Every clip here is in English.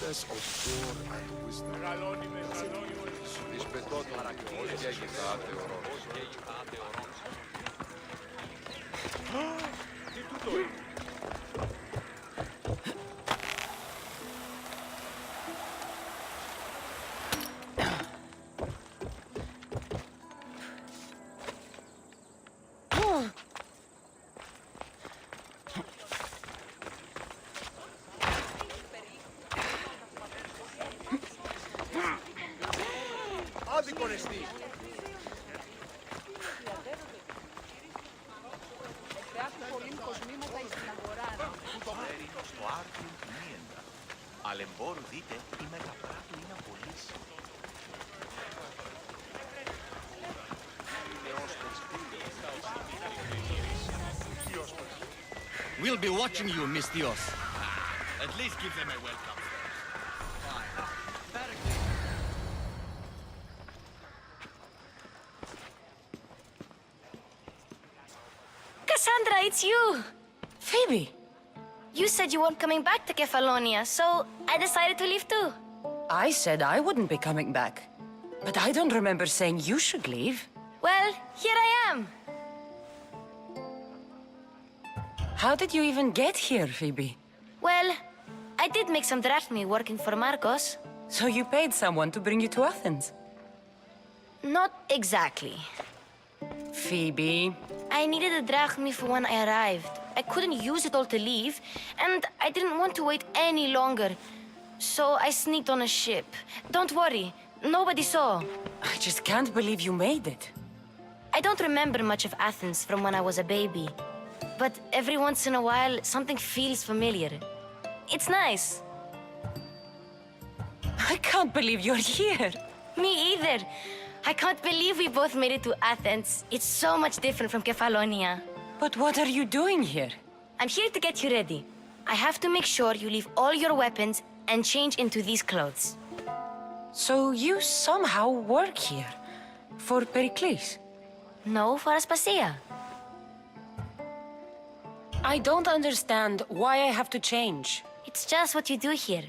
excess of war and wisdom. Αλεμπόρου δείτε, η μεταπράτου είναι απολύσει. We'll be watching you, Miss Dios. At least give them a welcome. Cassandra, it's you! Phoebe! You said you weren't coming back to Kefalonia, so I decided to leave too. I said I wouldn't be coming back. But I don't remember saying you should leave. Well, here I am. How did you even get here, Phoebe? Well, I did make some drachmi working for Marcos. So you paid someone to bring you to Athens? Not exactly. Phoebe... I needed a drachmi for when I arrived. I couldn't use it all to leave, and I didn't want to wait any longer. So I sneaked on a ship. Don't worry, nobody saw. I just can't believe you made it. I don't remember much of Athens from when I was a baby. But every once in a while, something feels familiar. It's nice. I can't believe you're here. Me either. I can't believe we both made it to Athens. It's so much different from Kefalonia. But what are you doing here? I'm here to get you ready. I have to make sure you leave all your weapons and change into these clothes. So you somehow work here? For Pericles? No, for Aspasia. I don't understand why I have to change. It's just what you do here.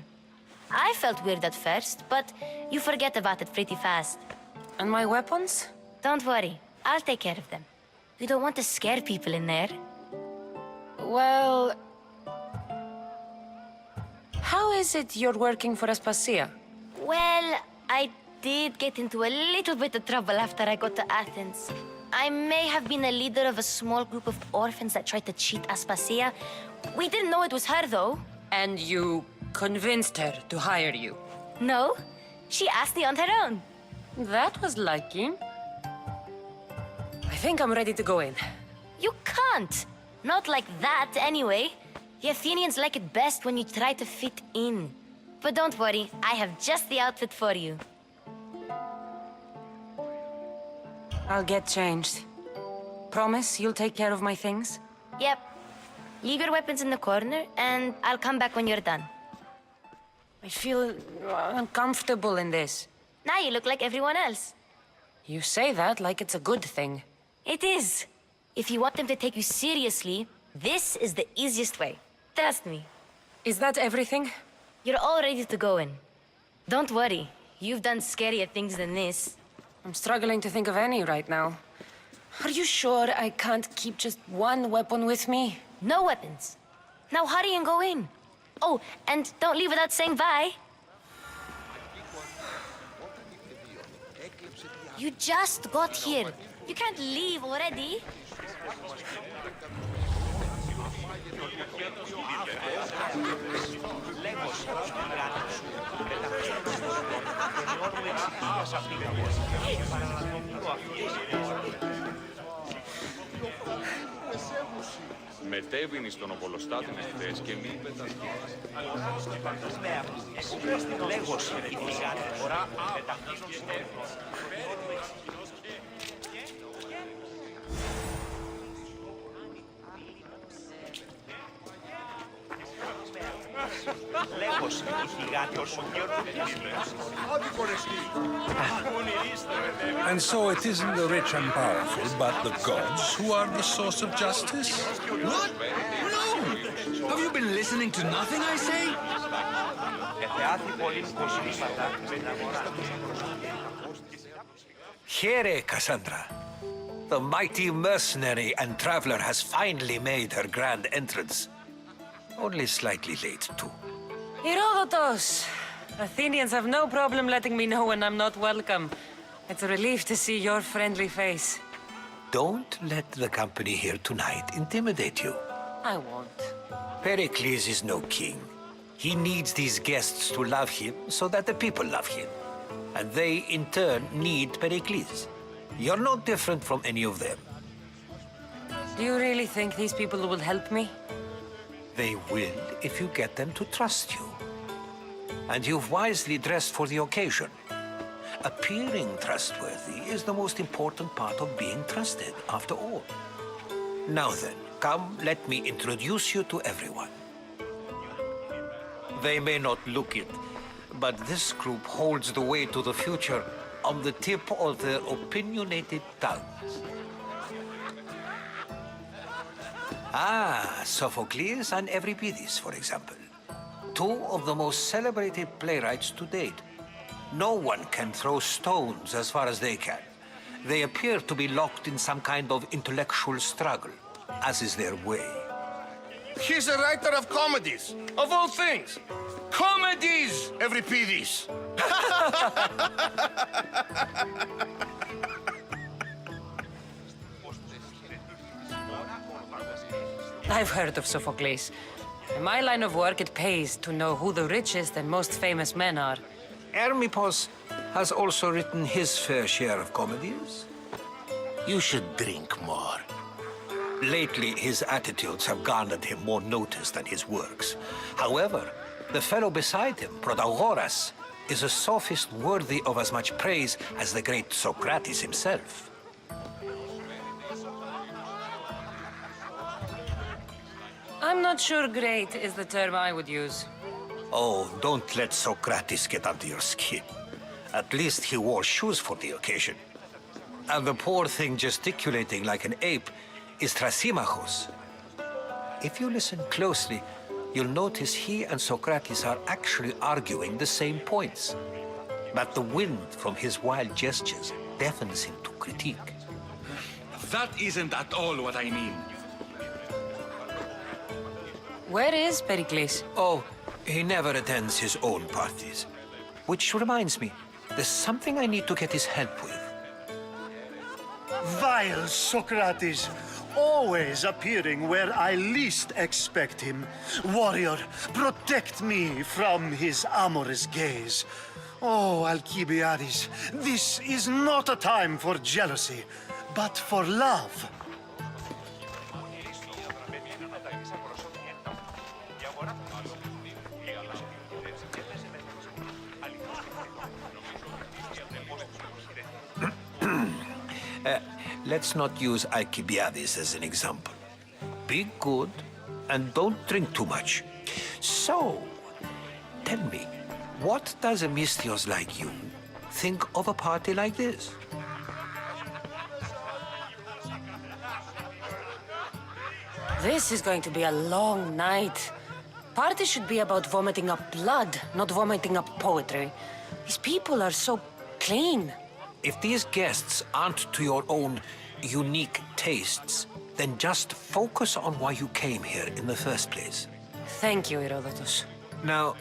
I felt weird at first, but you forget about it pretty fast. And my weapons? Don't worry, I'll take care of them. You don't want to scare people in there. Well... How is it you're working for Aspasia? Well, I did get into a little bit of trouble after I got to Athens. I may have been a leader of a small group of orphans that tried to cheat Aspasia. We didn't know it was her, though. And you convinced her to hire you? No, she asked me on her own. That was lucky. I think I'm ready to go in. You can't. Not like that, anyway. The Athenians like it best when you try to fit in. But don't worry, I have just the outfit for you. I'll get changed. Promise you'll take care of my things? Yep. Leave your weapons in the corner, and I'll come back when you're done. I feel uncomfortable in this. Now you look like everyone else. You say that like it's a good thing. It is. If you want them to take you seriously, this is the easiest way. Trust me. Is that everything? You're all ready to go in. Don't worry. You've done scarier things than this. I'm struggling to think of any right now. Are you sure I can't keep just one weapon with me? No weapons. Now hurry and go in. Oh, and don't leave without saying bye. You just got here. You can't leave already. Μετέβηνε στον οπολοστάτη χθες και μη πετάς. Λέγος η φυγάτη φορά Λέγος η φυγάτη όσο And so it isn't the rich and powerful, but the gods who are the source of justice? What? No! Have you been listening to nothing I say? Here, Cassandra. The mighty mercenary and traveler has finally made her grand entrance. Only slightly late, too. Herodotus! Athenians have no problem letting me know when I'm not welcome. It's a relief to see your friendly face. Don't let the company here tonight intimidate you. I won't. Pericles is no king. He needs these guests to love him so that the people love him. And they, in turn, need Pericles. You're no different from any of them. Do you really think these people will help me? They will if you get them to trust you. And you've wisely dressed for the occasion. Appearing trustworthy is the most important part of being trusted, after all. Now then, come, let me introduce you to everyone. They may not look it, but this group holds the way to the future on the tip of their opinionated tongues. Ah, Sophocles and Euripides, for example. Two of the most celebrated playwrights to date. No one can throw stones as far as they can. They appear to be locked in some kind of intellectual struggle, as is their way. He's a writer of comedies, of all things. Comedies, Euripides. I've heard of Sophocles. In my line of work, it pays to know who the richest and most famous men are. Hermippos has also written his fair share of comedies. You should drink more. Lately, his attitudes have garnered him more notice than his works. However, the fellow beside him, Protagoras, is a sophist worthy of as much praise as the great Socrates himself. I'm not sure great is the term I would use. Oh, don't let Socrates get under your skin. At least he wore shoes for the occasion. And the poor thing gesticulating like an ape is Thrasymachos. If you listen closely, you'll notice he and Socrates are actually arguing the same points. But the wind from his wild gestures deafens him to critique. That isn't at all what I mean. Where is Pericles? Oh, he never attends his own parties. Which reminds me, there's something I need to get his help with. Vile Socrates, always appearing where I least expect him. Warrior, protect me from his amorous gaze. Oh, Alcibiades, this is not a time for jealousy, but for love. Let's not use Alcibiades as an example. Be good and don't drink too much. So, tell me, what does a Misthios like you think of a party like this? This is going to be a long night. Party should be about vomiting up blood, not vomiting up poetry. These people are so clean. If these guests aren't to your own unique tastes, then just focus on why you came here in the first place. Thank you, Herodotus. Now,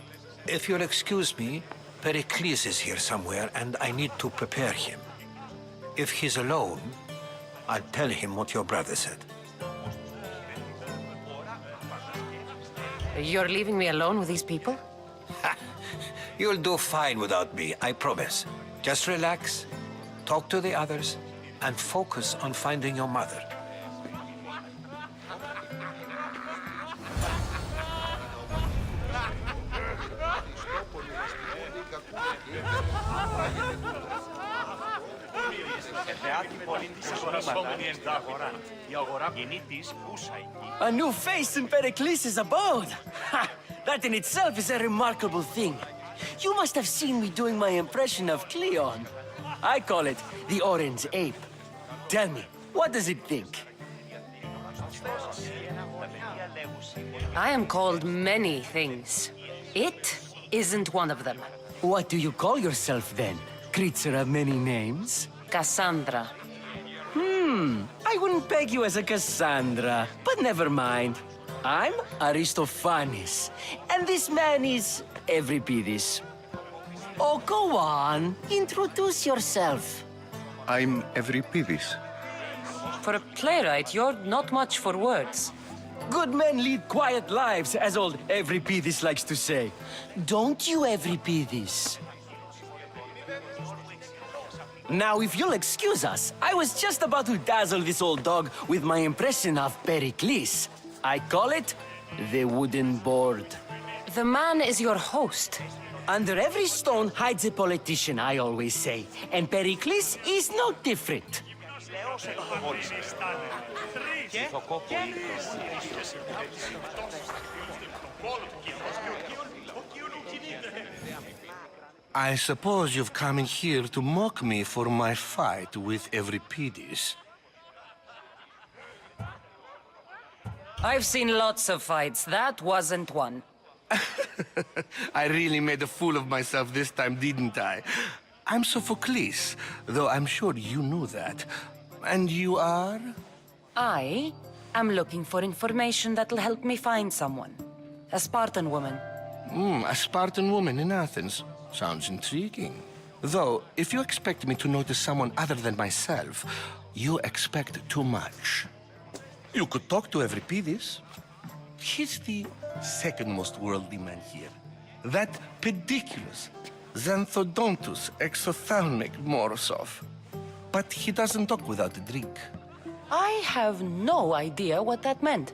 if you'll excuse me, Pericles is here somewhere and I need to prepare him. If he's alone, I'll tell him what your brother said. You're leaving me alone with these people? You'll do fine without me, I promise. Just relax, talk to the others, and focus on finding your mother. A new face in Pericles' abode! Ha! That in itself is a remarkable thing. You must have seen me doing my impression of Cleon. I call it the Orange Ape. Tell me, what does it think? I am called many things. It isn't one of them. What do you call yourself then? Creature of many names? Cassandra. I wouldn't peg you as a Cassandra, but never mind. I'm Aristophanes, and this man is Euripides. Oh, go on. Introduce yourself. I'm Euripides. For a playwright, you're not much for words. Good men lead quiet lives, as old Euripides likes to say. Don't you, Euripides? Now, if you'll excuse us, I was just about to dazzle this old dog with my impression of Pericles. I call it the wooden board. The man is your host. Under every stone hides a politician, I always say. And Pericles is no different. I suppose you've come in here to mock me for my fight with Euripides. I've seen lots of fights. That wasn't one. I really made a fool of myself this time, didn't I? I'm Sophocles, though I'm sure you knew that. And you are? I am looking for information that'll help me find someone. A Spartan woman. A Spartan woman in Athens. Sounds intriguing. Though, if you expect me to notice someone other than myself, you expect too much. You could talk to Euripides. He's the second most worldly man here. That pediculous Xanthodontus exophthalmic Morosov. But he doesn't talk without a drink. I have no idea what that meant.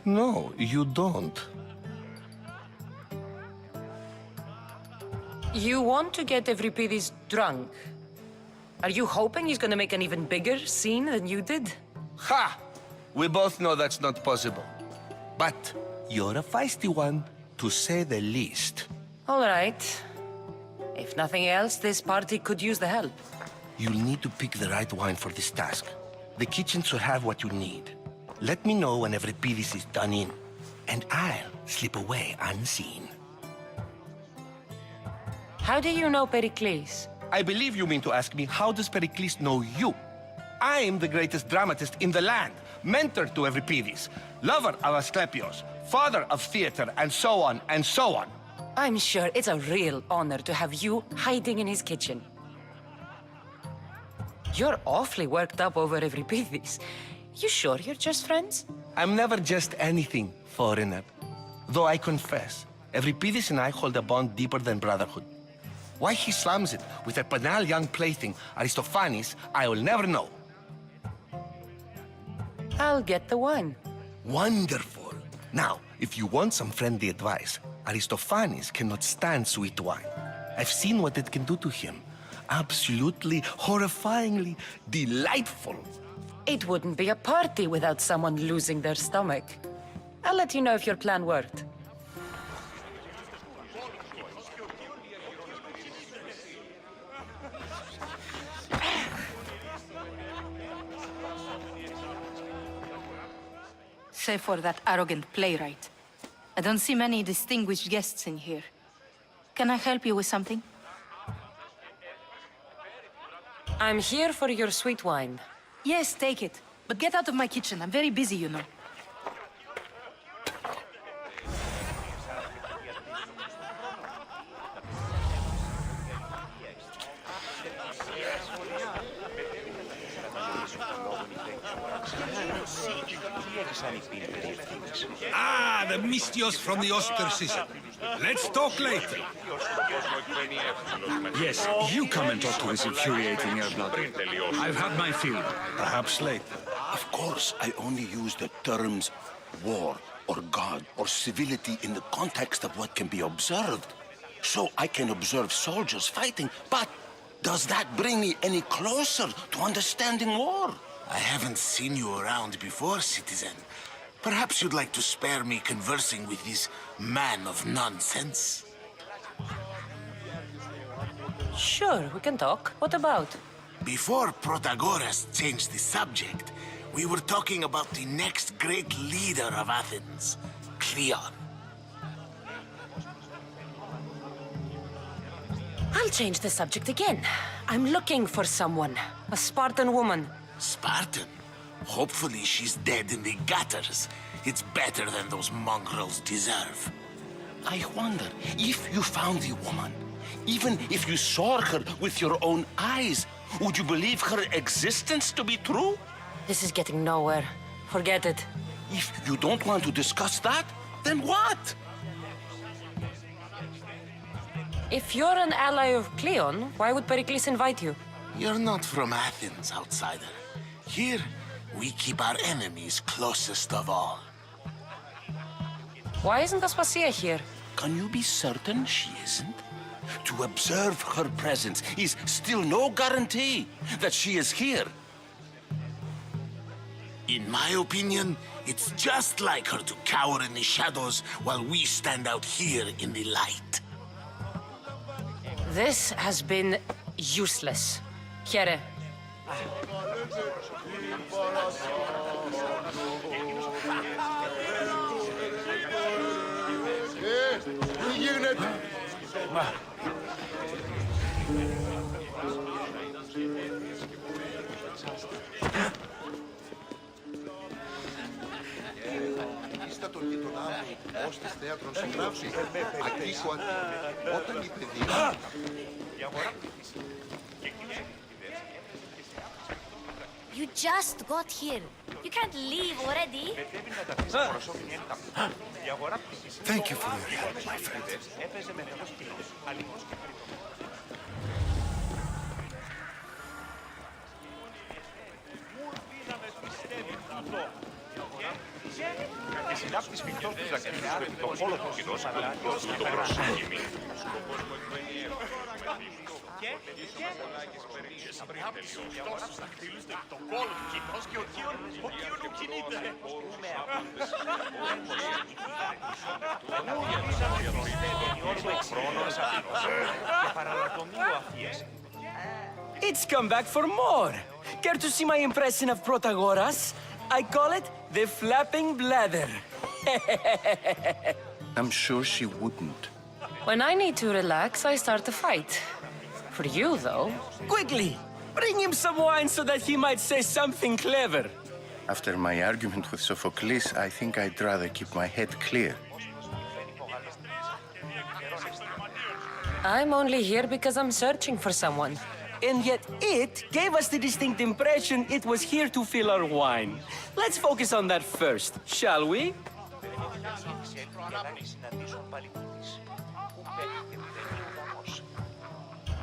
No, you don't. You want to get Euripides drunk. Are you hoping he's gonna make an even bigger scene than you did? Ha! We both know that's not possible. But you're a feisty one, to say the least. All right. If nothing else, this party could use the help. You'll need to pick the right wine for this task. The kitchen should have what you need. Let me know when Euripides is done in, and I'll slip away unseen. How do you know Pericles? I believe you mean to ask me, how does Pericles know you? I'm the greatest dramatist in the land, mentor to Euripides, lover of Asclepios, father of theater, and so on and so on. I'm sure it's a real honor to have you hiding in his kitchen. You're awfully worked up over Euripides. You sure you're just friends? I'm never just anything, foreigner. Though I confess, Euripides and I hold a bond deeper than brotherhood. Why he slams it with a banal young plaything, Aristophanes, I will never know. I'll get the wine. Wonderful. Now, if you want some friendly advice, Aristophanes cannot stand sweet wine. I've seen what it can do to him. Absolutely, horrifyingly delightful. It wouldn't be a party without someone losing their stomach. I'll let you know if your plan worked. Save for that arrogant playwright. I don't see many distinguished guests in here. Can I help you with something? I'm here for your sweet wine. Yes, take it. But get out of my kitchen. I'm very busy, you know. Ah, the Mystios from the ostracism. Let's talk later. Yes, you come and talk to this infuriating blood. I've had my fill. Perhaps later. Of course, I only use the terms war or God or civility in the context of what can be observed. So I can observe soldiers fighting, but does that bring me any closer to understanding war? I haven't seen you around before, citizen. Perhaps you'd like to spare me conversing with this man of nonsense? Sure, we can talk. What about? Before Protagoras changed the subject, we were talking about the next great leader of Athens, Cleon. I'll change the subject again. I'm looking for someone. A Spartan woman. Spartan? Hopefully she's dead in the gutters. It's better than those mongrels deserve. I wonder if you found the woman, even if you saw her with your own eyes, would you believe her existence to be true? This is getting nowhere. Forget it. If you don't want to discuss that, then what? If you're an ally of Cleon, why would Pericles invite you? You're not from Athens, outsider. Here, we keep our enemies closest of all. Why isn't Aspasia here? Can you be certain she isn't? To observe her presence is still no guarantee that she is here. In my opinion, it's just like her to cower in the shadows while we stand out here in the light. This has been useless. Here. You just got here. You can't leave already. Thank you for your help, my friend. It's come back for more. Care to see my impression of Protagoras? I call it the flapping bladder. I'm sure she wouldn't. When I need to relax, I start a fight. For you, though. Quickly, bring him some wine so that he might say something clever. After my argument with Sophocles, I think I'd rather keep my head clear. I'm only here because I'm searching for someone. And yet it gave us the distinct impression it was here to fill our wine. Let's focus on that first, shall we?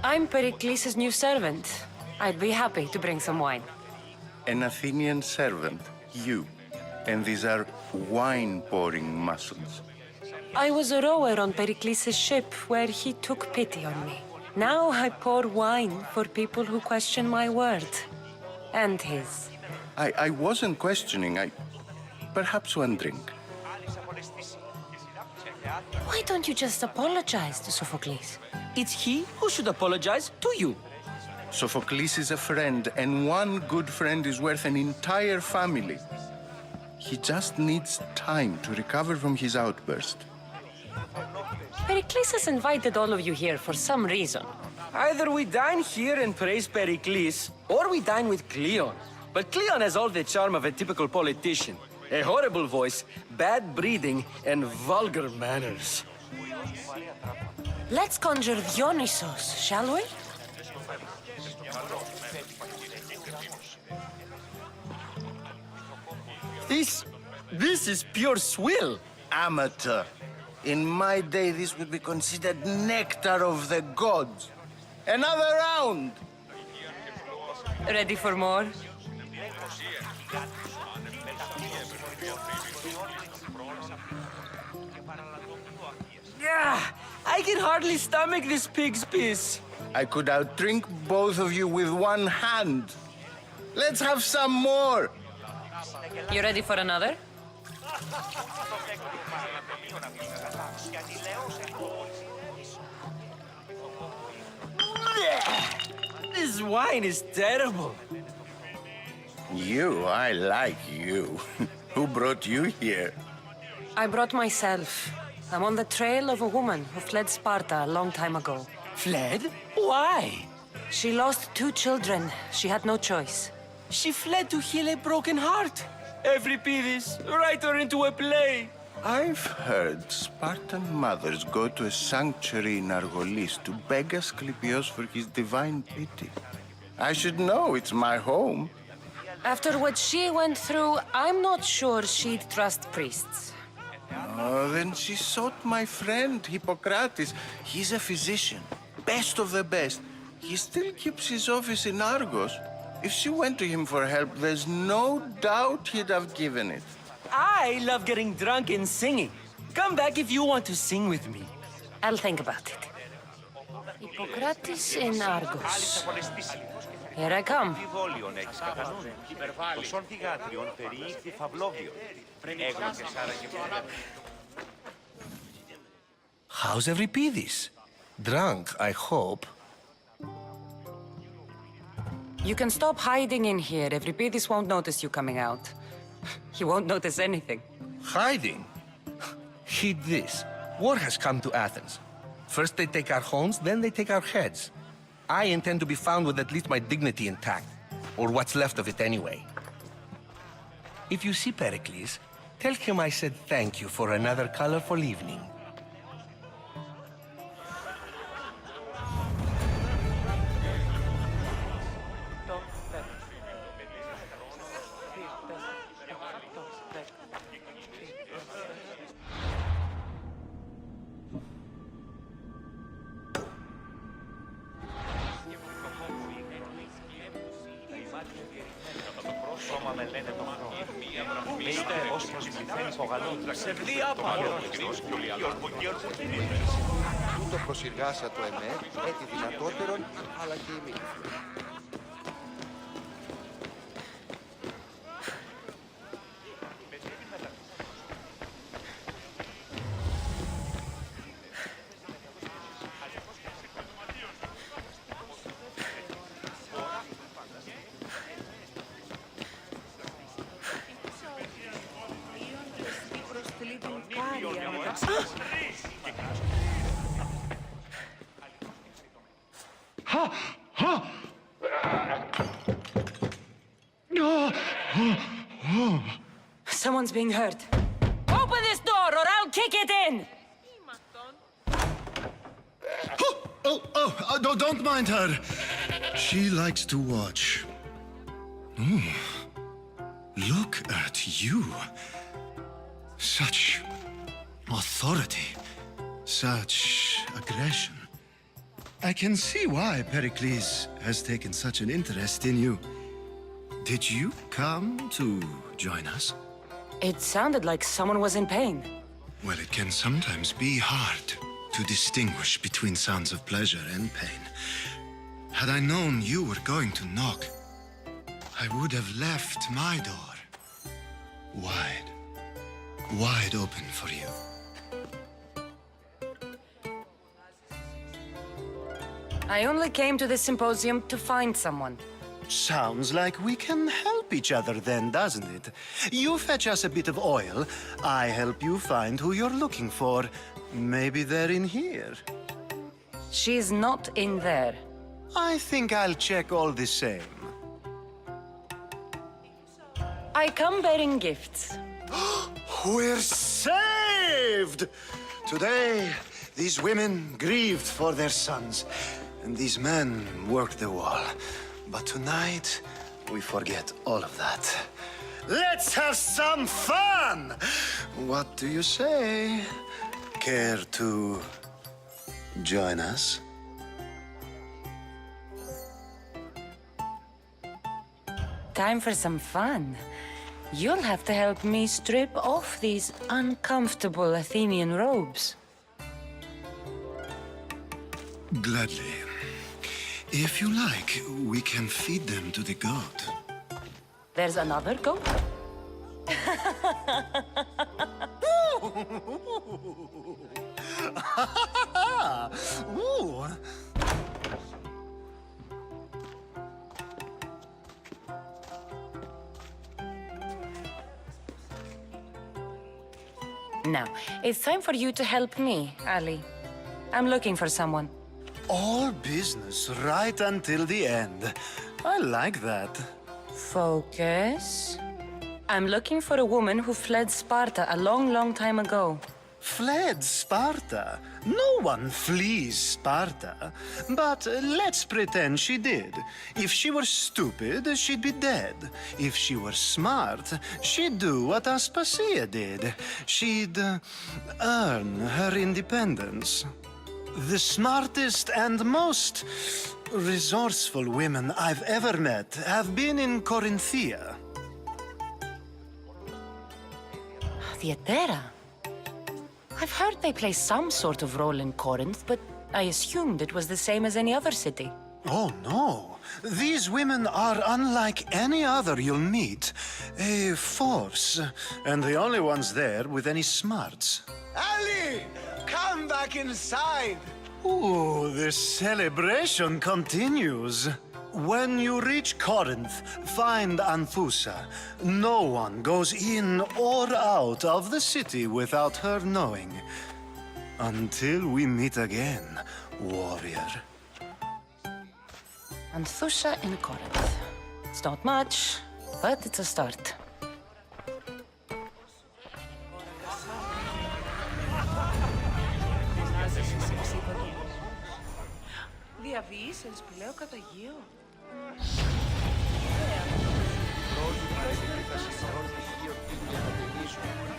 I'm Pericles' new servant. I'd be happy to bring some wine. An Athenian servant, you. And these are wine-pouring muscles. I was a rower on Pericles' ship where he took pity on me. Now I pour wine for people who question my word. And his. I wasn't questioning. Perhaps one drink. Why don't you just apologize to Sophocles? It's he who should apologize to you. Sophocles is a friend, and one good friend is worth an entire family. He just needs time to recover from his outburst. Pericles has invited all of you here for some reason. Either we dine here and praise Pericles, or we dine with Cleon. But Cleon has all the charm of a typical politician. A horrible voice, bad breeding, and vulgar manners. Let's conjure Dionysos, shall we? This is pure swill. Amateur. In my day, this would be considered nectar of the gods. Another round! Ready for more? Yeah, I can hardly stomach this pig's piss. I could outdrink both of you with one hand. Let's have some more! You ready for another? This wine is terrible. You, I like you. Who brought you here? I brought myself. I'm on the trail of a woman who fled Sparta a long time ago. Fled? Why? She lost 2 children. She had no choice. She fled to heal a broken heart. Euripides, write her into a play. I've heard Spartan mothers go to a sanctuary in Argolis to beg Asclepios for his divine pity. I should know, it's my home. After what she went through, I'm not sure she'd trust priests. Oh, then she sought my friend, Hippocrates. He's a physician, best of the best. He still keeps his office in Argos. If she went to him for help, there's no doubt he'd have given it. I love getting drunk and singing. Come back if you want to sing with me. I'll think about it. Hippocrates in Argos. Here I come. Αμφιβόλιον έχεις κατά νου. Το σον θυγάτριον περιήχθη φαυλόβιο. Έγνωσες άραγε πέρα. How's Euripides? Drunk, I hope. You can stop hiding in here. Euripides won't notice you coming out. He won't notice anything. Hiding? Heed this. War has come to Athens. First they take our homes, then they take our heads. I intend to be found with at least my dignity intact. Or what's left of it anyway. If you see Pericles, tell him I said thank you for another colorful evening. Σώμα με λένε το χρόνο. Μίλητε ως προσβληθένει πογαλόν. Ψευδή άπαρο. Τούτο προσυργάσα το εμέ, έτι δυνατότερον, αλλά και η μήνυ. Someone's being hurt. Open this door or I'll kick it in! Don't mind her. She likes to watch. Look at you. Such authority. Such aggression. I can see why Pericles has taken such an interest in you. Did you come to join us? It sounded like someone was in pain. Well, it can sometimes be hard to distinguish between sounds of pleasure and pain. Had I known you were going to knock, I would have left my door wide open for you. I only came to this symposium to find someone. Sounds like we can help each other then, doesn't it? You fetch us a bit of oil, I help you find who you're looking for. Maybe they're in here. She's not in there. I think I'll check all the same. I come bearing gifts. We're saved! Today, these women grieved for their sons, and these men worked the wall. But tonight, we forget all of that. Let's have some fun! What do you say? Care to join us? Time for some fun. You'll have to help me strip off these uncomfortable Athenian robes. Gladly. If you like, we can feed them to the goat. There's another goat? Ooh. Now, it's time for you to help me, Ali. I'm looking for someone. All business right until the end. I like that. Focus. I'm looking for a woman who fled Sparta a long, long time ago. Fled Sparta? No one flees Sparta. But let's pretend she did. If she were stupid, she'd be dead. If she were smart, she'd do what Aspasia did. She'd earn her independence. The smartest and most resourceful women I've ever met have been in Corinthia. Theatera? I've heard they play some sort of role in Corinth, but I assumed it was the same as any other city. Oh, no. These women are unlike any other you'll meet. A force, and the only ones there with any smarts. Ali! Come back inside! Ooh, the celebration continues. When you reach Corinth, find Anthusa. No one goes in or out of the city without her knowing. Until we meet again, warrior. Anthusa in Corinth. It's not much, but it's a start. Διαβίησες πλέον κατά γύρω.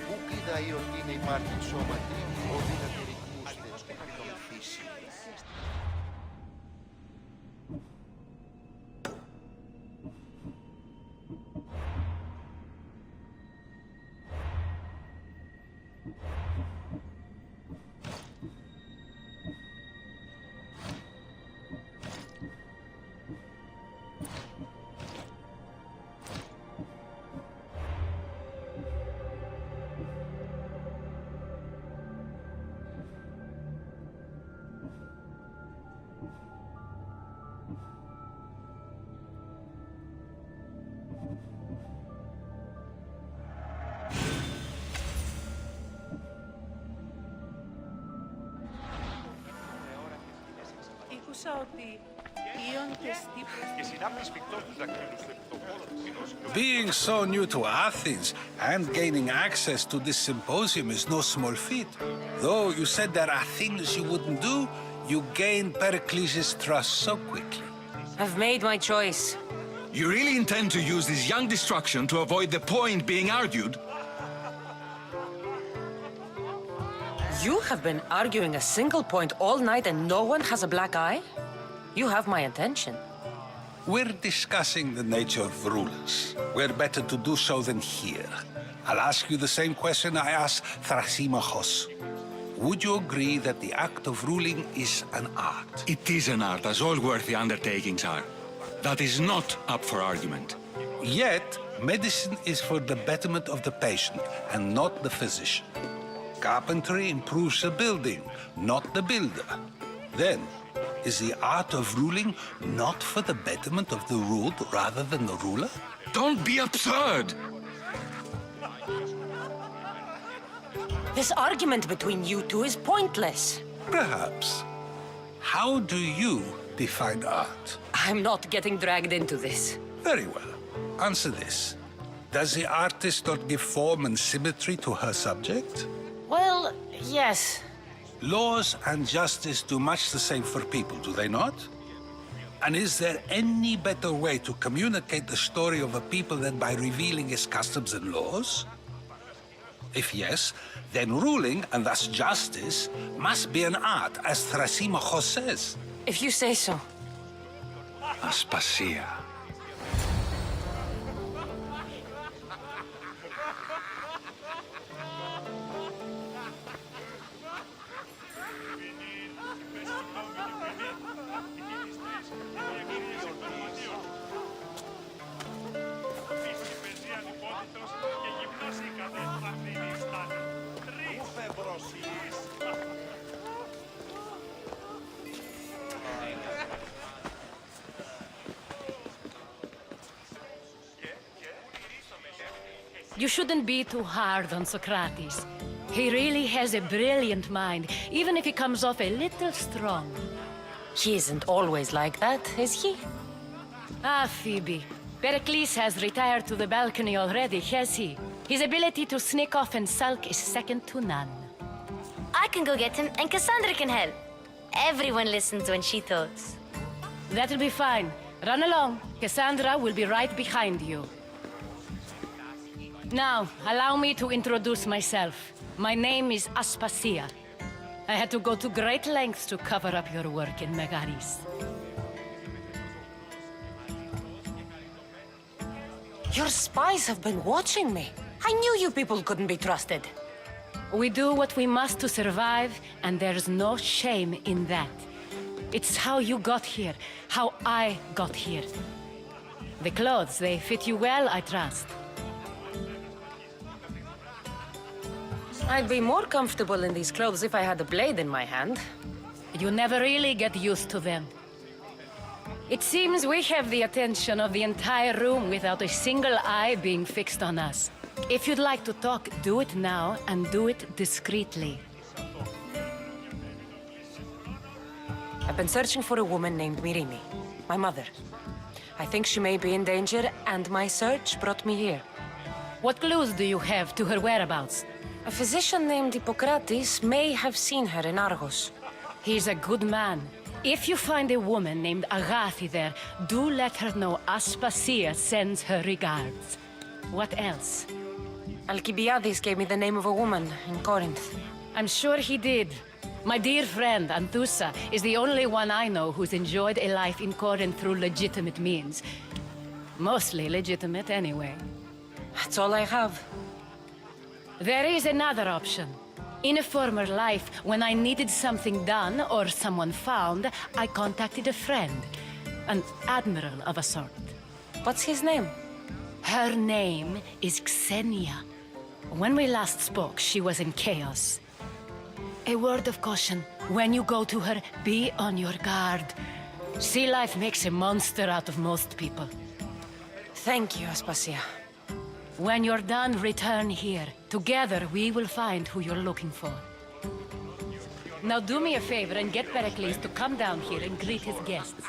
Πού κλειδάει ότι είναι η μάρτυρ σώματι, ότι να τη ρυθμούστε τον φύση. Άκουσα ότι Ιόντες τύπους... Και συνάπτεις φυκτός τους δακτύλους του επιτοπόλου. Being so new to Athens and gaining access to this symposium is no small feat. Though you said there are things you wouldn't do, you gained Pericles' trust so quickly. I've made my choice. You really intend to use this young destruction to avoid the point being argued? You have been arguing a single point all night and no one has a black eye? You have my attention. We're discussing the nature of rulers. Where better to do so than here? I'll ask you the same question I asked Thrasymachos. Would you agree that the act of ruling is an art? It is an art, as all worthy undertakings are. That is not up for argument. Yet, medicine is for the betterment of the patient and not the physician. Carpentry improves a building, not the builder. Then, is the art of ruling not for the betterment of the ruled rather than the ruler? Don't be absurd! This argument between you two is pointless. Perhaps. How do you define art? I'm not getting dragged into this. Very well. Answer this. Does the artist not give form and symmetry to her subject? Well, yes. Laws and justice do much the same for people, do they not? And is there any better way to communicate the story of a people than by revealing its customs and laws? If yes, then ruling, and thus justice, must be an art, as Thrasymachos says. If you say so. Aspasia. You shouldn't be too hard on Socrates. He really has a brilliant mind, even if he comes off a little strong. He isn't always like that, is he? Ah, Phoebe. Pericles has retired to the balcony already, has he? His ability to sneak off and sulk is second to none. I can go get him, and Cassandra can help. Everyone listens when she talks. That'll be fine. Run along. Cassandra will be right behind you. Now, allow me to introduce myself. My name is Aspasia. I had to go to great lengths to cover up your work in Megaris. Your spies have been watching me. I knew you people couldn't be trusted. We do what we must to survive, and there's no shame in that. It's how you got here, how I got here. The clothes, they fit you well, I trust. I'd be more comfortable in these clothes if I had a blade in my hand. You never really get used to them. It seems we have the attention of the entire room without a single eye being fixed on us. If you'd like to talk, do it now, and do it discreetly. I've been searching for a woman named Mirini, my mother. I think she may be in danger, and my search brought me here. What clues do you have to her whereabouts? A physician named Hippocrates may have seen her in Argos. He's a good man. If you find a woman named Agathi there, do let her know Aspasia sends her regards. What else? Alcibiades gave me the name of a woman in Corinth. I'm sure he did. My dear friend, Anthusa, is the only one I know who's enjoyed a life in Corinth through legitimate means. Mostly legitimate, anyway. That's all I have. There is another option. In a former life, when I needed something done or someone found, I contacted a friend. An admiral of a sort. What's his name? Her name is Xenia. When we last spoke, she was in chaos. A word of caution. When you go to her, be on your guard. Sea life makes a monster out of most people. Thank you, Aspasia. When you're done, return here. Together, we will find who you're looking for. Now do me a favor and get Pericles to come down here and greet his guests.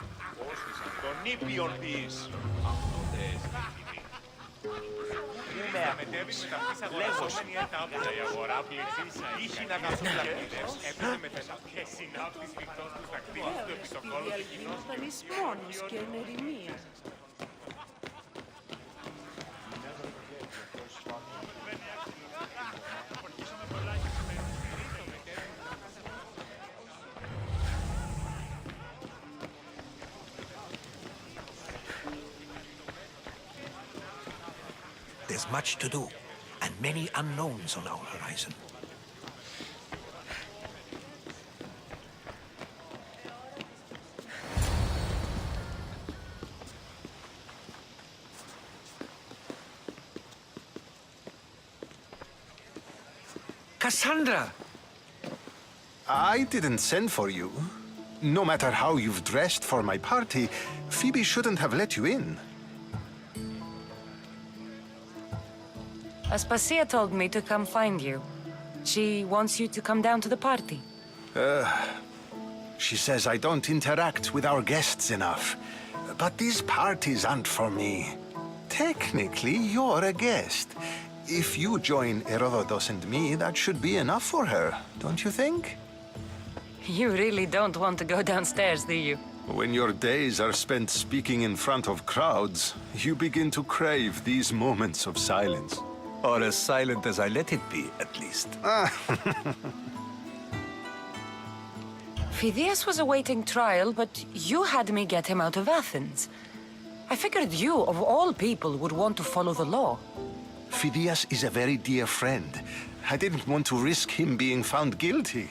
There's much to do, and many unknowns on our horizon. Cassandra! I didn't send for you. No matter how you've dressed for my party, Phoebe shouldn't have let you in. Aspasia told me to come find you. She wants you to come down to the party. She says I don't interact with our guests enough. But these parties aren't for me. Technically, you're a guest. If you join Herodotus and me, that should be enough for her, don't you think? You really don't want to go downstairs, do you? When your days are spent speaking in front of crowds, you begin to crave these moments of silence. Or as silent as I let it be, at least. Phidias was awaiting trial, but you had me get him out of Athens. I figured you, of all people, would want to follow the law. Phidias is a very dear friend. I didn't want to risk him being found guilty.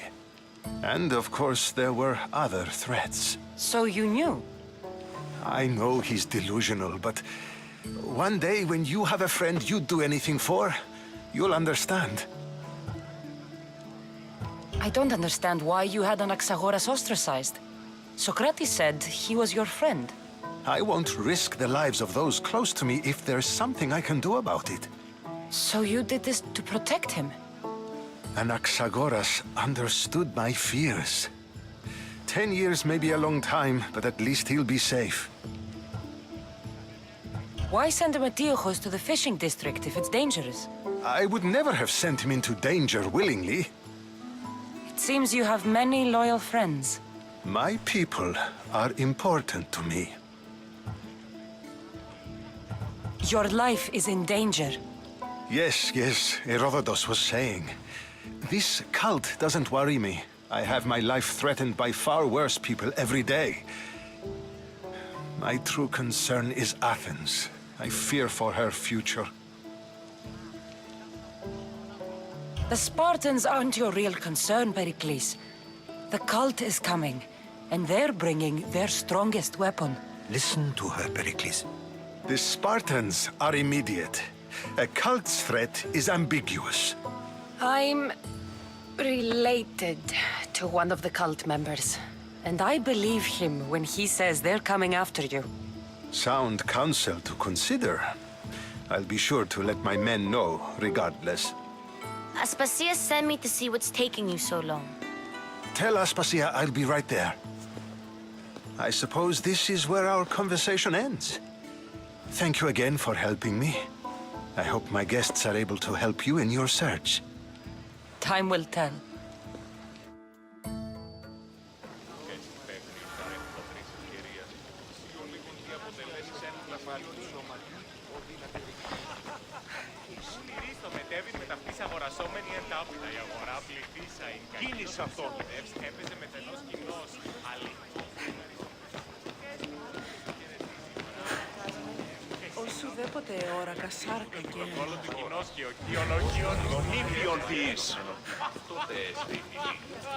And, of course, there were other threats. So you knew? I know he's delusional, but one day when you have a friend you'd do anything for, you'll understand. I don't understand why you had Anaxagoras ostracized. Socrates said he was your friend. I won't risk the lives of those close to me if there's something I can do about it. So you did this to protect him? Anaxagoras understood my fears. 10 years may be a long time, but at least he'll be safe. Why send Antiochos to the fishing district if it's dangerous? I would never have sent him into danger willingly. It seems you have many loyal friends. My people are important to me. Your life is in danger. Yes, Herodotus was saying. This cult doesn't worry me. I have my life threatened by far worse people every day. My true concern is Athens. I fear for her future. The Spartans aren't your real concern, Pericles. The cult is coming, and they're bringing their strongest weapon. Listen to her, Pericles. The Spartans are immediate. A cult's threat is ambiguous. I'm related to one of the cult members, and I believe him when he says they're coming after you. Sound counsel to consider. I'll be sure to let my men know, regardless. Aspasia sent me to see what's taking you so long. Tell Aspasia I'll be right there. I suppose this is where our conversation ends. Thank you again for helping me. I hope my guests are able to help you in your search. Time will tell.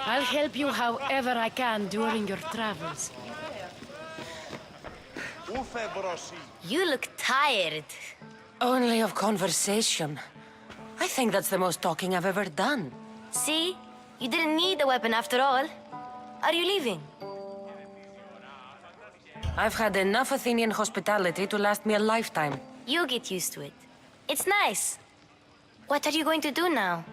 I'll help you however I can during your travels. You look tired. Only of conversation. I think that's the most talking I've ever done. See? You didn't need a weapon after all. Are you leaving? I've had enough Athenian hospitality to last me a lifetime. You'll get used to it. It's nice. What are you going to do now?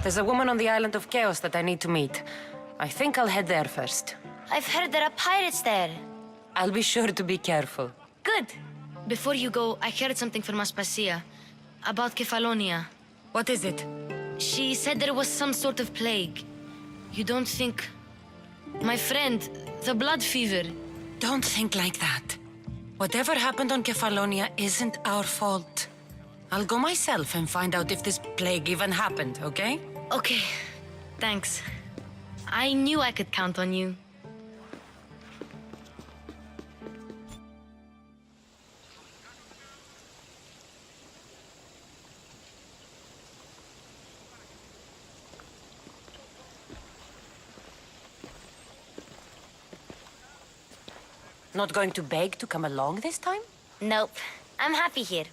There's a woman on the island of Chaos that I need to meet. I think I'll head there first. I've heard there are pirates there. I'll be sure to be careful. Good. Before you go, I heard something from Aspasia about Kefalonia. What is it? She said there was some sort of plague. You don't think... My friend, the blood fever. Don't think like that. Whatever happened on Kefalonia isn't our fault. I'll go myself and find out if this plague even happened, okay? Okay. Thanks. I knew I could count on you. Not going to beg to come along this time? Nope. I'm happy here.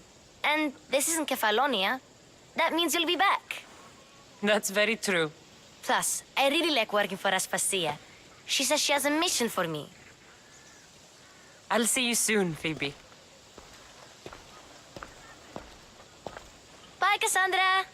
And this isn't Kefalonia. That means you'll be back. That's very true. Plus, I really like working for Aspasia. She says she has a mission for me. I'll see you soon, Phoebe. Bye, Cassandra!